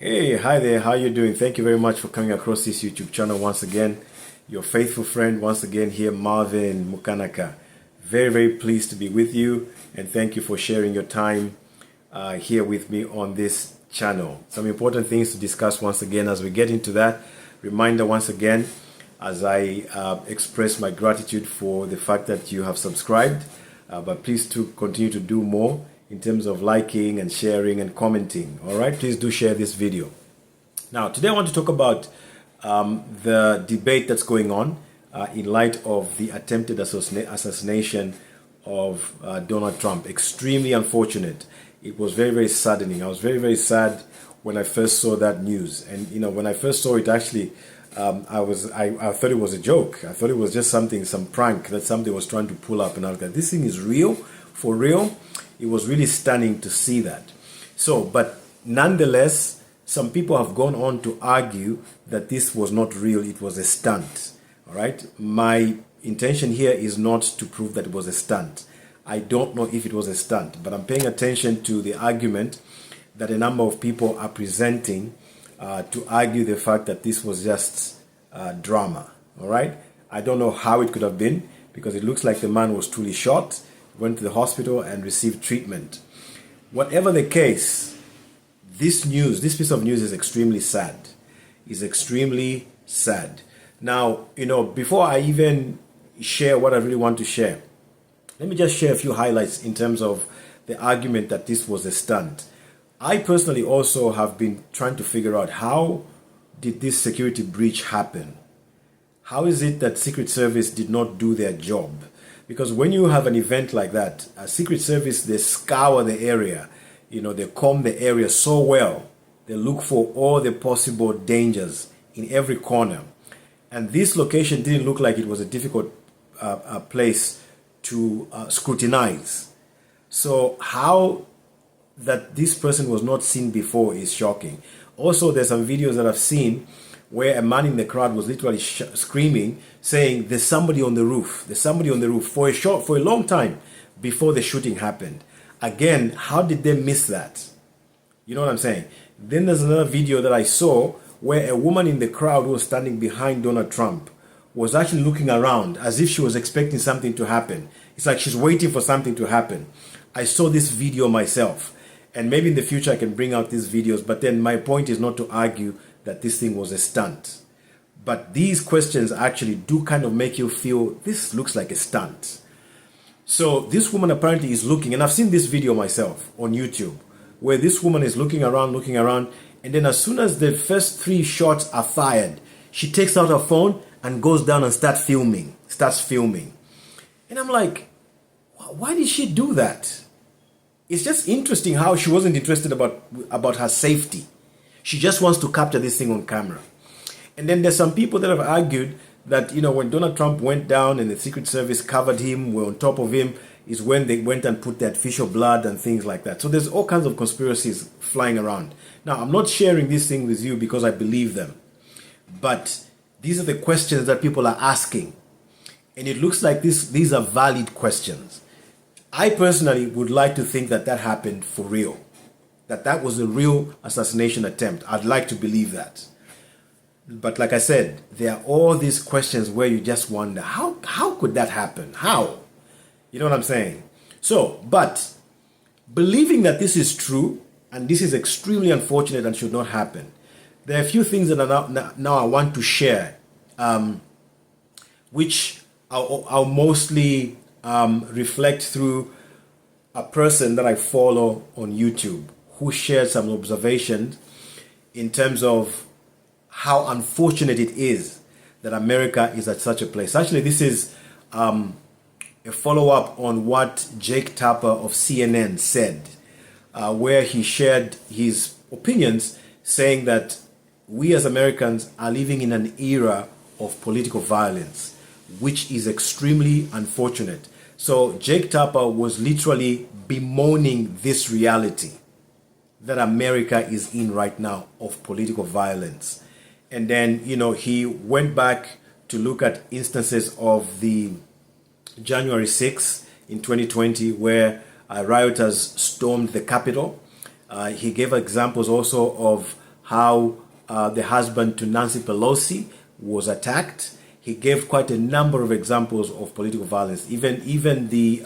Hey, hi there. How you doing? Thank you very much for coming across this YouTube channel once again. Your faithful friend once again here, Marvin Mukanaka. Very pleased to be with you, and thank you for sharing your time here with me on this channel. Some important things to discuss once again as we get into that. Reminder once again, as I express my gratitude for the fact that you have subscribed, but please to continue to do more in terms of liking and sharing and commenting. All right, please do share this video. Now, today I want to talk about the debate that's going on in light of the attempted assassination of Donald Trump. Extremely unfortunate. It was very saddening. I was very sad when I first saw that news. And when I first saw it, actually, I thought it was a joke. I thought it was just some prank that somebody was trying to pull up. And I was like, this thing is real, for real. It was really stunning to see that. So, but nonetheless, some people have gone on to argue that this was not real, it was a stunt. All right. My intention here is not to prove that it was a stunt. I don't know if it was a stunt, but I'm paying attention to the argument that a number of people are presenting to argue the fact that this was just drama. All right. I don't know how it could have been, because it looks like the man was truly shot, went to the hospital and received treatment. Whatever the case, this piece of news is extremely sad. Is extremely sad. Now, before I even share what I really want to share, let me just share a few highlights in terms of the argument that this was a stunt. I personally also have been trying to figure out, how did this security breach happen? How is it that Secret Service did not do their job? Because when you have an event like that, a Secret Service, they scour the area, they comb the area so well. They look for all the possible dangers in every corner. And this location didn't look like it was a difficult place to scrutinize. So how that this person was not seen before is shocking. Also, there's some videos that I've seen where a man in the crowd was literally screaming, saying, "There's somebody on the roof. There's somebody on the roof," for a long time before the shooting happened. Again, how did they miss that? You know what I'm saying? Then there's another video that I saw where a woman in the crowd who was standing behind Donald Trump was actually looking around as if she was expecting something to happen. It's like she's waiting for something to happen. I saw this video myself, and maybe in the future I can bring out these videos, but then my point is not to argue that this thing was a stunt. But these questions actually do kind of make you feel this looks like a stunt. So this woman apparently is looking, and I've seen this video myself on YouTube, where this woman is looking around, and then as soon as the first 3 shots are fired, she takes out her phone and goes down and starts filming. And I'm like, why did she do that? It's just interesting how she wasn't interested about her safety. She just wants to capture this thing on camera. And then there's some people that have argued that, when Donald Trump went down and the Secret Service covered him, were on top of him, is when they went and put the artificial blood and things like that. So there's all kinds of conspiracies flying around. Now, I'm not sharing this thing with you because I believe them. But these are the questions that people are asking. And it looks like these are valid questions. I personally would like to think that happened for real. That was a real assassination attempt. I'd like to believe that. But like I said, there are all these questions where you just wonder, how could that happen? How? You know what I'm saying? So, but believing that this is true, and this is extremely unfortunate and should not happen, there are a few things that now I want to share, which I'll mostly reflect through a person that I follow on YouTube, who shared some observations in terms of how unfortunate it is that America is at such a place. Actually, this is a follow-up on what Jake Tapper of CNN said, where he shared his opinions, saying that we as Americans are living in an era of political violence, which is extremely unfortunate. So Jake Tapper was literally bemoaning this reality that America is in right now of political violence. And then, he went back to look at instances of the January 6th in 2020, where rioters stormed the Capitol. He gave examples also of how the husband to Nancy Pelosi was attacked. He gave quite a number of examples of political violence, even the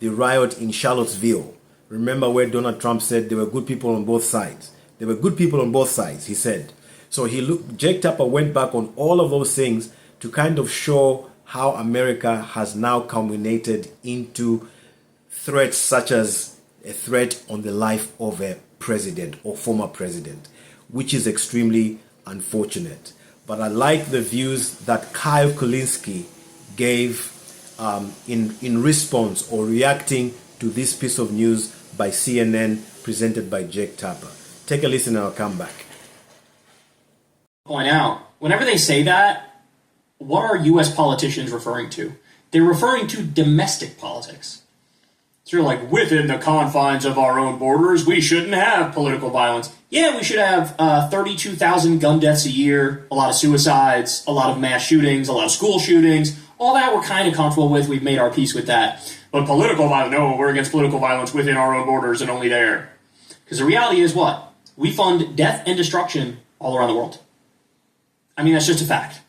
riot in Charlottesville. Remember where Donald Trump said there were good people on both sides. There were good people on both sides, he said. So Jake Tapper went back on all of those things to kind of show how America has now culminated into threats such as a threat on the life of a president or former president, which is extremely unfortunate. But I like the views that Kyle Kulinski gave in response or reacting to this piece of news by CNN presented by Jake Tapper. Take a listen and I'll come back. Point out, whenever they say that, what are U.S. politicians referring to? They're referring to domestic politics. So you're like, within the confines of our own borders, we shouldn't have political violence. Yeah, we should have 32,000 gun deaths a year, a lot of suicides, a lot of mass shootings, a lot of school shootings. All that we're kind of comfortable with. We've made our peace with that. But political violence, no, we're against political violence within our own borders and only there. Because the reality is what? We fund death and destruction all around the world. I mean, that's just a fact.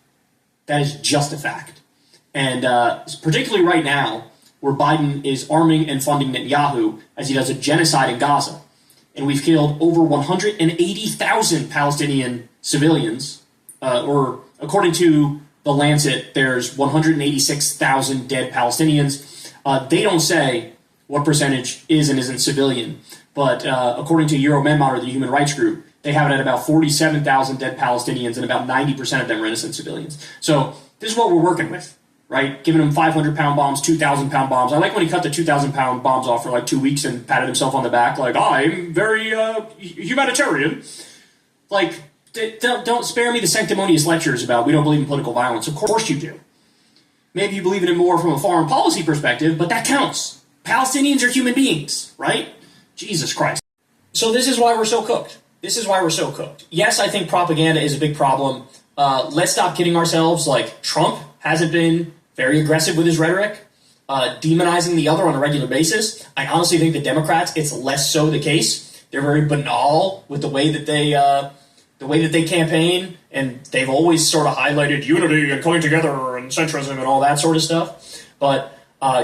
That is just a fact. And particularly right now, where Biden is arming and funding Netanyahu as he does a genocide in Gaza. And we've killed over 180,000 Palestinian civilians, or according to The Lancet, there's 186,000 dead Palestinians. They don't say what percentage is and isn't civilian, but according to Euromedmonitor, the human rights group, they have it at about 47,000 dead Palestinians, and about 90% of them are innocent civilians. So this is what we're working with. Right? Giving them 500-pound bombs, 2,000-pound bombs. I like when he cut the 2,000-pound bombs off for like 2 weeks and patted himself on the back like, I'm very humanitarian. Like, don't spare me the sanctimonious lectures about we don't believe in political violence. Of course you do. Maybe you believe in it more from a foreign policy perspective, but that counts. Palestinians are human beings, right? Jesus Christ. So this is why we're so cooked. This is why we're so cooked. Yes, I think propaganda is a big problem. Let's stop kidding ourselves. Like, Trump hasn't been very aggressive with his rhetoric, demonizing the other on a regular basis. I honestly think the Democrats, it's less so the case. They're very banal with the way that they campaign, and they've always sort of highlighted unity and coming together and centrism and all that sort of stuff. But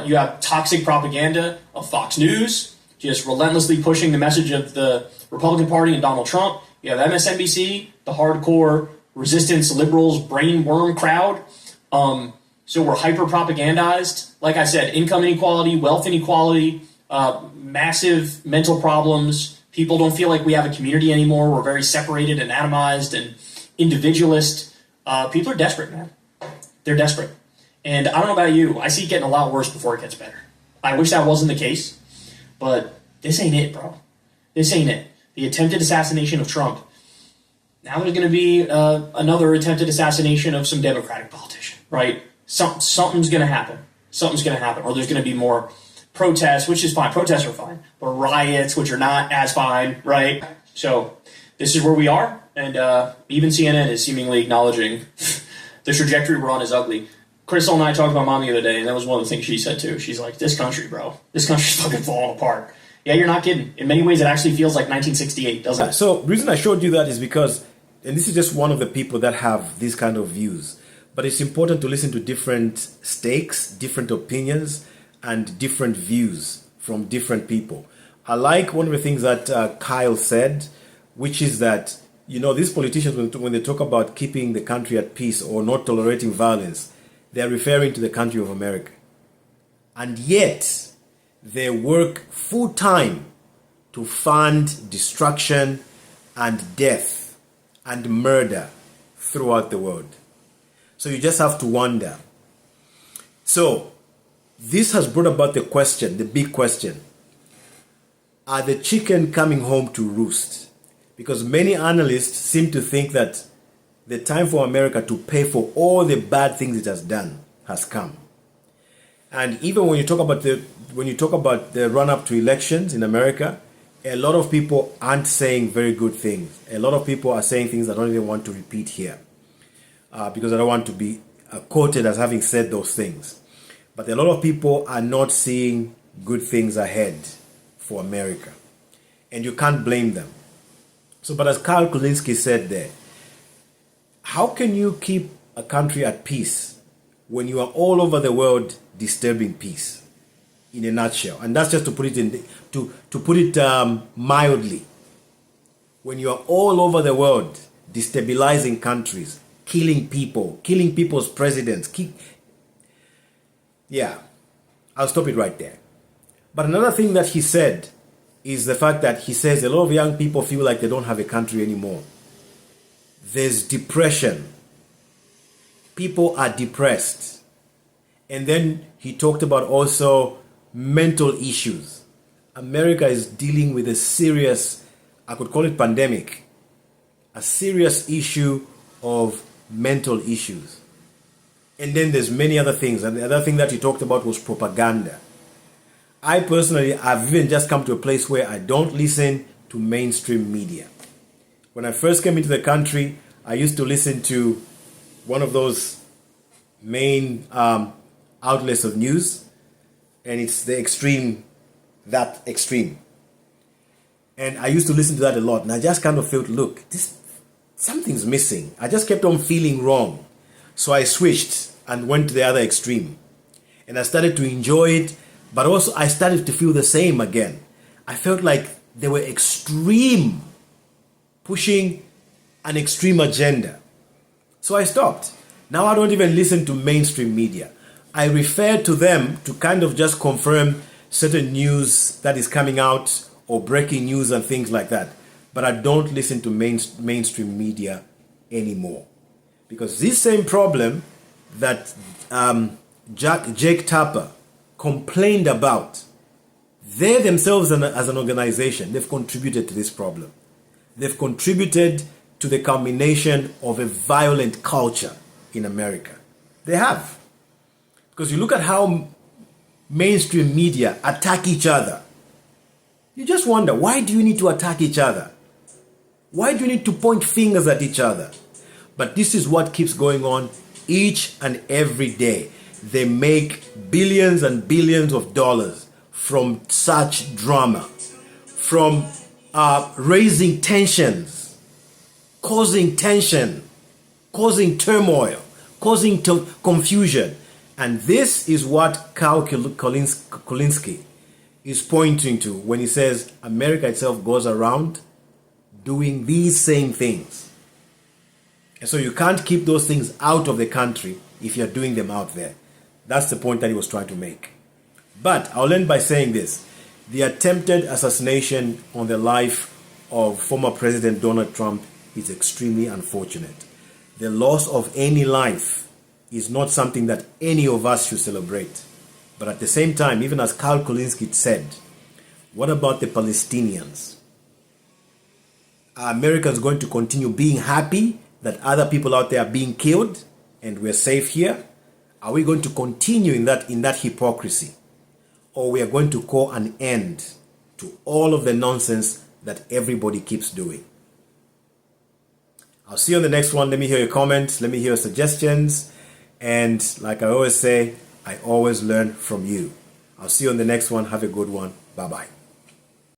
you have toxic propaganda of Fox News, just relentlessly pushing the message of the Republican Party and Donald Trump. You have MSNBC, the hardcore resistance liberals brainworm crowd. So we're hyper-propagandized. Like I said, income inequality, wealth inequality, massive mental problems. People don't feel like we have a community anymore. We're very separated and atomized and individualist. People are desperate, man. They're desperate. And I don't know about you. I see it getting a lot worse before it gets better. I wish that wasn't the case. But this ain't it, bro. This ain't it. The attempted assassination of Trump. Now there's going to be another attempted assassination of some Democratic politician, right? Something's going to happen. Something's going to happen. Or there's going to be more protests, which is fine. Protests are fine. But riots, which are not as fine, right? So this is where we are. And even CNN is seemingly acknowledging the trajectory we're on is ugly. Crystal and I talked about Mom the other day, and that was one of the things she said too. She's like, this country, bro. This country's fucking falling apart. Yeah, you're not kidding. In many ways, it actually feels like 1968, doesn't it? So the reason I showed you that is because, and this is just one of the people that have these kind of views, but it's important to listen to different stakes, different opinions, and different views from different people. I like one of the things that Kyle said, which is that, you know, these politicians, when they talk about keeping the country at peace or not tolerating violence, they're referring to the country of America. And yet, they work full-time to fund destruction and death and murder throughout the world. So you just have to wonder. So this has brought about the question, the big question. Are the chicken coming home to roost? Because many analysts seem to think that the time for America to pay for all the bad things it has done has come. And even when you talk about the run-up to elections in America, a lot of people aren't saying very good things. A lot of people are saying things I don't even want to repeat here because I don't want to be quoted as having said those things. But a lot of people are not seeing good things ahead for America. And you can't blame them. So, but as Karl Kulinski said there, how can you keep a country at peace when you are all over the world disturbing peace? In a nutshell, and that's just to put it mildly. When you are all over the world destabilizing countries, killing people, killing people's presidents, yeah, I'll stop it right there. But another thing that he said is the fact that he says a lot of young people feel like they don't have a country anymore. There's depression. People are depressed. And then he talked about also mental issues. America is dealing with a serious, I could call it pandemic, a serious issue of mental issues. And then there's many other things. And the other thing that he talked about was propaganda. I personally, I've even just come to a place where I don't listen to mainstream media. When I first came into the country, I used to listen to one of those main outlets of news, and it's the extreme, that extreme. And I used to listen to that a lot, and I just kind of felt, look, something's missing. I just kept on feeling wrong. So I switched and went to the other extreme. And I started to enjoy it, but also I started to feel the same again. I felt like they were extreme, pushing an extreme agenda. So I stopped. Now I don't even listen to mainstream media. I refer to them to kind of just confirm certain news that is coming out or breaking news and things like that. But I don't listen to mainstream media anymore. Because this same problem that Jake Tapper complained about, they themselves as an organization, they've contributed to this problem. They've contributed to the culmination of a violent culture in America. They have. Because you look at how mainstream media attack each other. You just wonder, why do you need to attack each other? Why do you need to point fingers at each other? But this is what keeps going on each and every day. They make billions and billions of dollars from such drama, from raising tensions, causing tension, causing turmoil, causing confusion. And this is what Karl Kulinski is pointing to when he says America itself goes around doing these same things. And so you can't keep those things out of the country if you're doing them out there. That's the point that he was trying to make. But I'll end by saying this. The attempted assassination on the life of former President Donald Trump is extremely unfortunate. The loss of any life is not something that any of us should celebrate. But at the same time, even as Karl Kulinski said, what about the Palestinians? Are Americans going to continue being happy that other people out there are being killed and we're safe here? Are we going to continue in that hypocrisy? Or we are going to call an end to all of the nonsense that everybody keeps doing? I'll see you on the next one. Let me hear your comments. Let me hear your suggestions. And like I always say, I always learn from you. I'll see you on the next one. Have a good one. Bye-bye.